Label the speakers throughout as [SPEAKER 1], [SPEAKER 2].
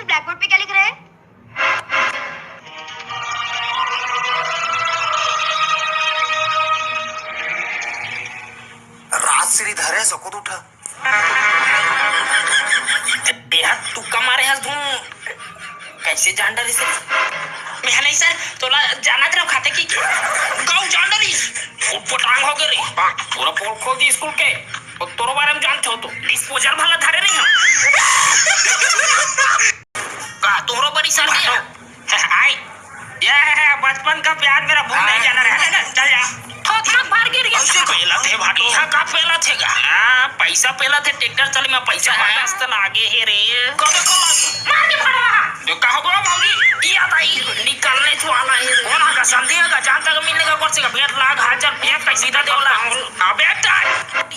[SPEAKER 1] Black board पे क्या लिख रहे हैं?
[SPEAKER 2] रात से इधर है सकूत उठा
[SPEAKER 3] तुक्का मारे हस धूम कैसे जान डरी से मैं नहीं सर तोला जाना तरफ खाते की गाँव जान डरी उठपटांग हो गए रे पूरा पोल खोल दी स्कूल के और तोरो बारे में जानते हो तो डिस्पोजल भला धारे नहीं हम का तोरो बड़ी सर है आई ये बचपन का प्यार मेरा भूल नहीं जाना है चल जा थोड़ा बाहर गिर गया ऐसे पहला थे भाटी हां का पहला थे गा पैसा पहला थे ट्रैक्टर चले में पैसा रास्ता लागे है रे कब को मार के फड़वा जो कहो गो भौजी ये भाई निकलने वाला है कौन का संदेह का जान तक मिलने का कोर्स का भेट लाग हजार भेट का सीधा देवला अबे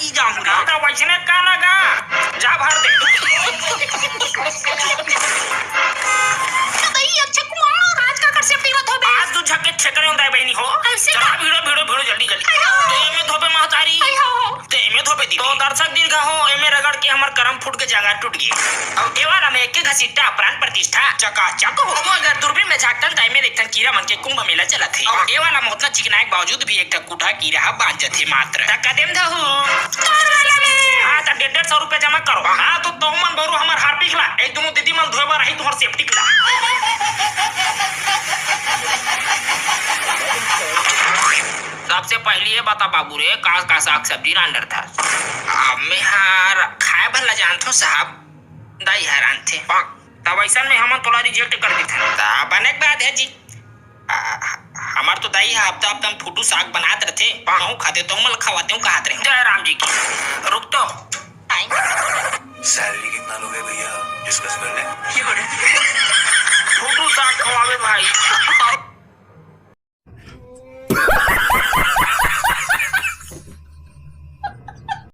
[SPEAKER 3] ई जाऊं रे तो वैसने का लगा जा भर दे झके छकरे होता है बहनी हो चला भिड़ो भिड़ो भिड़ो जल्दी जल्दी तो एमे धोबे महतारी तो एमे धोबे दी तो दर्शक दीर्घ हो एमे रगड़ के हमर करम फूट के जगह टूट गई अब देवाला में एक घसीटा प्राण प्रतिष्ठा चकाचक हो अब अगर दूरबीन में झाकतन टाइम में देखतन कीड़ा मन के कुंभ मेला चला थे अब देवाला में उतना चिकनाई के बावजूद भी एक कुटा कीड़ा बांध जथे मात्र कदम दहु हां त 150 रुपया जमा करो हां तो तोमन बरू हमर हार्पिक ला एक दोनों दीदी मन धोबा रही तोहर सेफ्टी ला सबसे पहले ये बता बाबू रे का साग सब्जी रांडर था अब मैं हार खाए भला जानतो साहब दाई हैरान थे तब ऐसा में हम तोला रिजेक्ट कर दी था तब अनेक बात है जी हमार तो दाई हफ्ता हफ्ता हम फूटू साग बनाते रहते पाऊ खाते तो मल खवाते हूँ कहते रहे जय राम जी की रुक तो
[SPEAKER 2] सैलरी कितना लोगे भैया डिस्कस कर ले
[SPEAKER 3] फूटू साग खवावे भाई